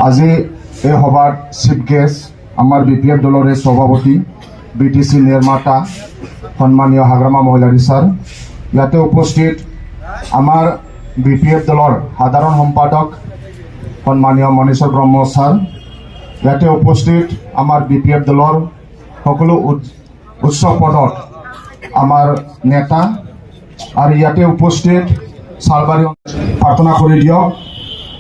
আজি এই সভাত চিফ গেষ্ট আমাৰ BPF দলৰে সভাপতি BTC নিৰ্মাতা সন্মানীয় হাগ্ৰামা মহিলাৰী ছাৰ, ইয়াতে উপস্থিত আমাৰ BPF দলৰ সাধাৰণ সম্পাদক সন্মানীয় মনীশ্বৰ ব্ৰহ্ম ছাৰ, ইয়াতে উপস্থিত আমাৰ BPF দলৰ সকলো উচ্চ পদত আমাৰ নেতা আৰু ইয়াতে উপস্থিত চালবাৰী প্ৰাৰ্থনা কৰি দিয়ক।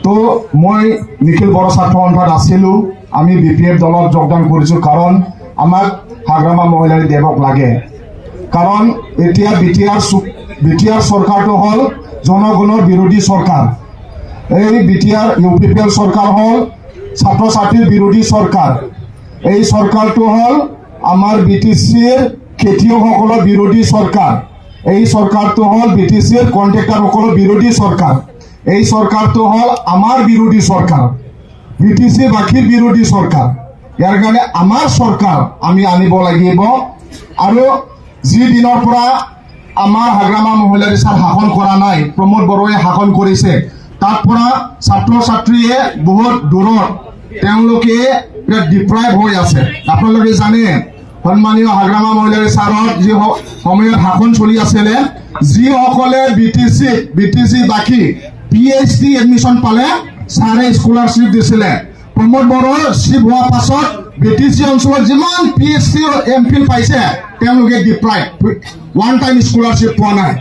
তো মই নিখিল বড়ো ছাত্ৰ সন্থাত আছিলোঁ, আমি BPF দলত যোগদান কৰিছোঁ কাৰণ আমাক হাগ্ৰামা মহিলাৰী দেৱক লাগে। কাৰণ এতিয়া BTR চৰকাৰটো হ'ল জনগণৰ বিৰোধী চৰকাৰ। এই BTR UPPL চৰকাৰ হ'ল ছাত্ৰ ছাত্ৰীৰ বিৰোধী চৰকাৰ। এই চৰকাৰটো হ'ল আমাৰ BTCৰ খেতিয়কসকলৰ বিৰোধী চৰকাৰ। এই চৰকাৰটো হ'ল BTCৰ কণ্ট্ৰেক্টাৰসকলৰ বিৰোধী চৰকাৰ। এই চৰকাৰটো হ'ল আমাৰ বিৰোধী চৰকাৰ, BTC বাকীৰ বিৰোধী চৰকাৰ। ইয়াৰ কাৰণে আমাৰ চৰকাৰ আমি আনিব লাগিব। আৰু যি দিনৰ পৰা আমাৰ হাগ্ৰামা মহিলাৰী ছাৰ শাসন কৰা নাই, প্ৰমোদ বড়োৱে শাসন কৰিছে, তাৰ পৰা ছাত্ৰ ছাত্ৰীয়ে বহুত দূৰত তেওঁলোকে ডিপ্ৰাইভ হৈ আছে। আপোনালোকে জানে সন্মানীয় হাগ্ৰামা মহিলাৰী ছাৰৰ যি সময়ত শাসন চলি আছিলে, যিসকলে BTC বাকী PhD এডমিশ্যন পালে ছাৰে স্কলাৰশ্বিপ দিছিলে। প্ৰমোদ বড়োৰ চিফ হোৱাৰ পাছত BTC অঞ্চলত যিমান PhD MPhil পাইছে তেওঁলোকে ডিপ্ৰাইভ, ওৱান টাইম স্কলাৰশ্বিপ পোৱা নাই।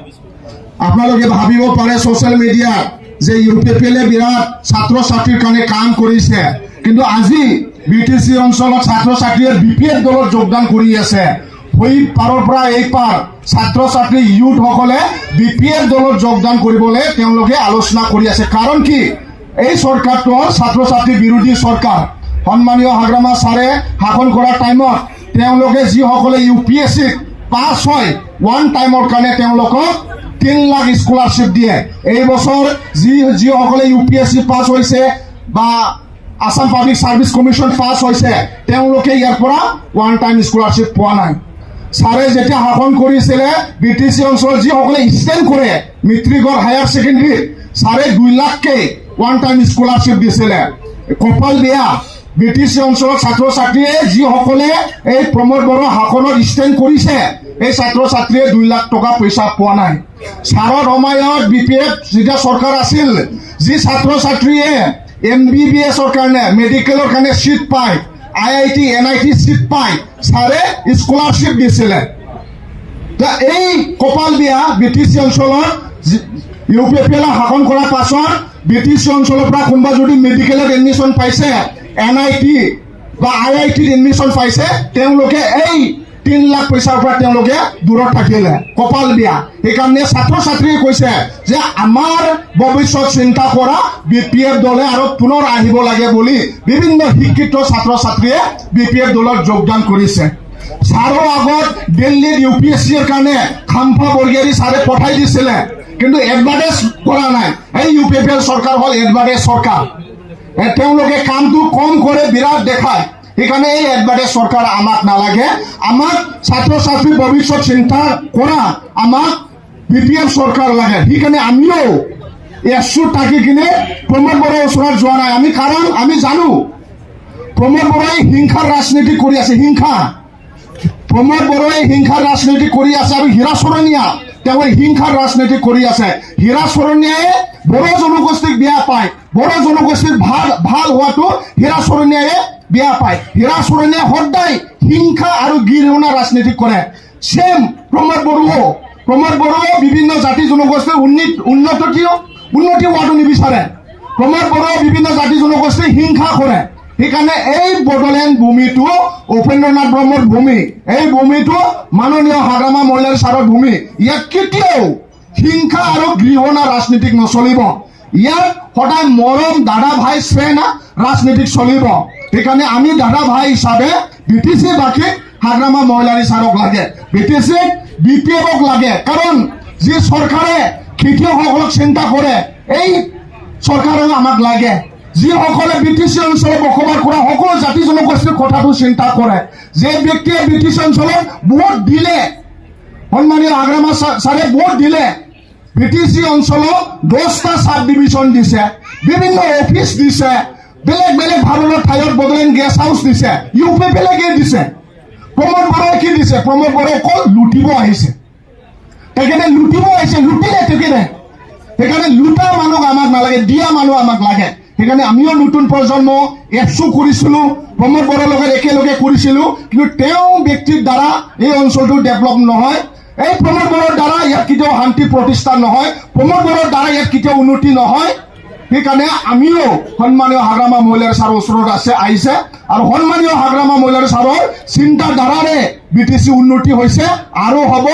আপোনালোকে ভাবিব পাৰে ছ'চিয়েল মিডিয়াত যে UPPL বিৰাট ছাত্ৰ ছাত্ৰীৰ কাৰণে কাম কৰিছে, কিন্তু আজি BTC অঞ্চলত ছাত্ৰ ছাত্ৰীয়ে BPF দলত যোগদান কৰি আছে। সেই পাৰৰ পৰা এই পাৰ ছাত্ৰ ছাত্ৰী ইউথসকলে BPF দলত যোগদান কৰিবলৈ তেওঁলোকে আলোচনা কৰি আছে। কাৰণ কি, এই চৰকাৰটো হ'ল ছাত্ৰ ছাত্ৰীৰ বিৰোধী চৰকাৰ। সন্মানীয় হাগ্ৰামা ছাৰে শাসন কৰাৰ টাইমত তেওঁলোকে যিসকলে UPSC পাছ হয় ওৱান টাইমৰ কাৰণে তেওঁলোকক 3 লাখ স্কলাৰশ্বিপ দিয়ে। এই বছৰ যিসকলে UPSC পাছ হৈছে বা আসাম পাব্লিক সাৰ্ভিস কমিশ্যন পাছ হৈছে তেওঁলোকে ইয়াৰ পৰা ওৱান টাইম স্কলাৰশ্বিপ পোৱা নাই। ছাৰে যেতিয়া শাসন কৰিছিলে BTC অঞ্চলত যিসকলে ষ্টেণ্ড কৰে মেট্ৰিকৰ হায়াৰ ছেকেণ্ডেৰী, ছাৰে 2 লাখকে ওৱান টাইম স্কলাৰশ্বিপ দিছিলে। কপাল বেয়া, BTC অঞ্চলত ছাত্ৰ ছাত্ৰীয়ে যিসকলে এই প্ৰমোদ বড়ো শাসনত ষ্টেণ্ড কৰিছে এই ছাত্ৰ ছাত্ৰীয়ে 2 লাখ টকা পইচা পোৱা নাই। ছাৰৰ সময়ত BPF যেতিয়া চৰকাৰ আছিল, যি ছাত্ৰ ছাত্ৰীয়ে MBBSৰ কাৰণে মেডিকেলৰ কাৰণে চিট পায়, IIT NIT চিট পায়, ছাৰে স্কলাৰশ্বিপ দিছিলে। এই কপাল বিয়া BTC অঞ্চলত UPPL শাসন কৰাৰ পাছত BTC অঞ্চলৰ পৰা কোনোবা যদি মেডিকেলত এডমিশ্যন পাইছে, NIT বা IIT এডমিশ্যন পাইছে, তেওঁলোকে এই 3 লাখ পইচাৰ পৰা তেওঁলোকে দূৰত থাকিলে। কপাল বিয়া। সেইকাৰণে ছাত্ৰ ছাত্ৰীয়ে কৈছে যে আমাৰ ভৱিষ্যত চিন্তা কৰা BPF দলে আৰু পুনৰ আহিব লাগে বুলি বিভিন্ন শিক্ষিত ছাত্ৰ ছাত্ৰীয়ে BPF দলত যোগদান কৰিছে। ছাৰৰ আগত দিল্লীত UPSCৰ কাৰণে খাম্ফা বৰগেৰী ছাৰে পঠাই দিছিলে, কিন্তু এডভাৰটাইজ কৰা নাই। এই UPPL চৰকাৰ হ'ল এডভাৰটাইজ চৰকাৰ। তেওঁলোকে কামটো কম কৰে, বিৰাট দেখায়। সেইকাৰণে এই এডভাৰটাইজ চৰকাৰ আমাক নালাগে। আমাক ছাত্ৰ ছাত্ৰীৰ ভৱিষ্যত চিন্তা কৰা আমাক BPF চৰকাৰ লাগে। সেইকাৰণে আমিও এছুত থাকি কিনে প্ৰমোদ বড়োৰ ওচৰত যোৱা নাই। কাৰণ আমি জানো প্ৰমোদ বড়োই হিংসাৰ ৰাজনীতি কৰি আছে। প্ৰমোদ বড়োই হিংসাৰ ৰাজনীতি কৰি আছে আৰু হীৰা চৰণীয়া তেওঁ হিংসাৰ ৰাজনীতি কৰি আছে। হীৰা চৰণীয়াই বড়ো জনগোষ্ঠীক বেয়া পায়, বড়ো জনগোষ্ঠীৰ ভাল হোৱাটো হীৰা চৰণীয়াই বেয়া পায়। হীৰা চৰণীয়াই সদায় হিংসা আৰু গিৰহুণা ৰাজনীতি কৰে। চেম প্ৰমোদ বড়ো বিভিন্ন জাতি জনগোষ্ঠীৰ উন্নতি হোৱাটো নিবিচাৰে। প্ৰমোদ বড়ো বিভিন্ন জাতি জনগোষ্ঠীৰ হিংসা কৰে। সেইকাৰণে এই বড়োলেণ্ড ভূমিটো উপেন্দ্ৰনাথ ব্ৰহ্মৰ ভূমি, এই ভূমিটো মাননীয় হাগ্ৰামা মহিলাৰী ছাৰৰ ভূমি। ইয়াত কেতিয়াও হিংসা আৰু গৃহণা ৰাজনীতিক নচলিব। ইয়াত সদায় মৰম দাদা ভাই স্নেহ ৰাজনীতিক চলিব। সেইকাৰণে আমি দাদা ভাই হিচাপে BTC বাকী হাগ্ৰামা মহিলাৰী ছাৰক লাগে, BPFক লাগে। কাৰণ যি চৰকাৰে খেতিয়কসকলক চিন্তা কৰে এই চৰকাৰেও আমাক লাগে। যিসকলে BTC অঞ্চলত বসবাস কৰা সকলো জাতি জনগোষ্ঠীৰ কথাটো চিন্তা কৰে। যে ব্যক্তিয়ে BTC অঞ্চলত ভোট দিলে, সন্মানীয় হাগ্ৰামা ছাৰে ভোট দিলে, BTC অঞ্চলত 10টা সাব ডিভিশন দিছে, বিভিন্ন অফিস দিছে, বেলেগ বেলেগ ভাৰণৰ ঠাইত বদলেন গেষ্ট হাউচ দিছে, UPPLকে দিছে। প্ৰমোদ বৰাই কি দিছে? প্ৰমোদ বৰাই অকল লুটিব আহিছে। তেখেতে লুটিব আহিছে, লুটিলে তেখেতে। সেইকাৰণে লুটা মানুহ আমাক নালাগে, দিয়া মানুহ আমাক লাগে। সেইকাৰণে আমিও নতুন প্ৰজন্ম এপছো কৰিছিলো, প্ৰমোদ বৰাৰ লগত একেলগে কৰিছিলো, কিন্তু তেওঁ ব্যক্তিৰ দ্বাৰা এই অঞ্চলটো ডেভেলপ নহয়। এই প্ৰমোদ বৰাৰ দ্বাৰা ইয়াত কেতিয়াও শান্তি প্ৰতিষ্ঠা নহয়, প্ৰমোদ বৰাৰ দ্বাৰা ইয়াত কেতিয়াও উন্নতি নহয়। সেইকাৰণে আমিও সন্মানীয় হাগ্ৰামা মহিলাৰ ছাৰৰ ওচৰত আহিছে আৰু সন্মানীয় হাগ্ৰামা মহিলাৰ ছাৰৰ চিন্তাধাৰাৰে BTC উন্নতি হৈছে আৰু হ'ব।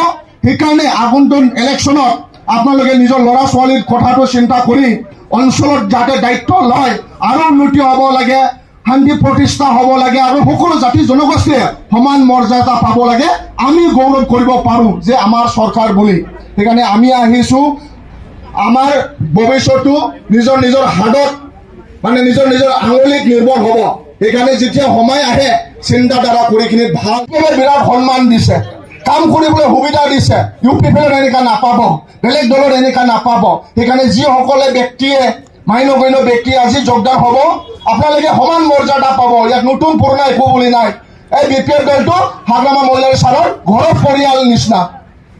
সেইকাৰণে আগন্তুক ইলেকশ্যনত আপোনালোকে নিজৰ ল'ৰা ছোৱালীৰ কথাটো চিন্তা কৰি অঞ্চলত যাতে দায়িত্ব লয় আৰু উন্নতি হ'ব লাগে, শান্তি প্ৰতিষ্ঠা হ'ব লাগে আৰু সকলো জাতি জনগোষ্ঠীয়ে সমান মৰ্যাদা পাব লাগে। আমি গৌৰৱ কৰিব পাৰোঁ যে আমাৰ চৰকাৰ বুলি। সেইকাৰণে আমি আহিছোঁ, আমাৰ ভৱিষ্যতটো নিজৰ নিজৰ হাতত মানে নিজৰ নিজৰ আঙুলিত নিৰ্ভৰ হ'ব। সেইকাৰণে যেতিয়া সময় আহে চিন্তাধাৰা কৰি কিনি ভাল বিৰাট সন্মান দিছে, কাম কৰিবলৈ সুবিধা দিছে। UPPL এনেকুৱা নাপাব, বেলেগ দলত এনেকুৱা নাপাব। সেইকাৰণে যিসকলে ব্যক্তিয়ে মাইনগণ্য ব্যক্তি আজি যোগদান হ'ব, আপোনালোকে সমান মৰ্যাদা পাব। ইয়াত নতুন পুৰণা একো বুলি নাই। এই BPF দলটো হাগ্ৰামা মহিলাৰ ছাৰৰ ঘৰৰ পৰিয়াল নিচিনা।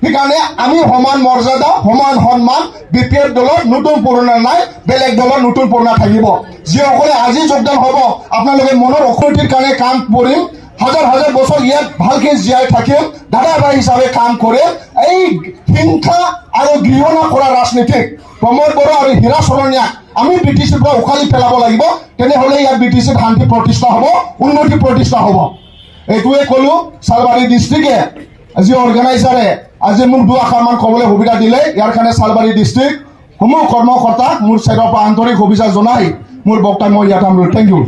সেইকাৰণে আমি সমান মৰ্যাদা, সমান সন্মান। BPF দলত নতুন পুৰণা নাই, বেলেগ দলত নতুন পুৰণা থাকিব। যিসকলে আজি যোগদান হ'ব, আপোনালোকে মনৰ অশান্তিৰ কাৰণে কাম কৰিম, হাজাৰ হাজাৰ বছৰ ইয়াত ভালকে জীয়াই থাকিম, দাদা ভাই হিচাপে কাম কৰিম। এই হিংসা আৰু ঘৃণা কৰা ৰাজনীতিক প্ৰমোদ বৰা আৰু হীৰা চৰণীয়াক আমি BTCৰ পৰা উখালি পেলাব লাগিব। তেনেহ'লে ইয়াত BTCৰ শান্তি প্ৰতিষ্ঠা হ'ব, উন্নতি প্ৰতিষ্ঠা হ'ব। এইটোৱে ক'লো। চালবাৰী ডিষ্ট্ৰিক্টে আজি অৰ্গেনাইজাৰে আজি মোক দুআষাৰমান ক'বলৈ সুবিধা দিলে। ইয়াৰ কাৰণে চালবাৰী ডিষ্ট্ৰিক্ট সমূহ কৰ্মকৰ্তাক মোৰ চাইডৰ পৰা আন্তৰিক অভিযোগ জনাই মোৰ বক্তব্য মই ইয়াত সামৰিলোঁ। Thank U.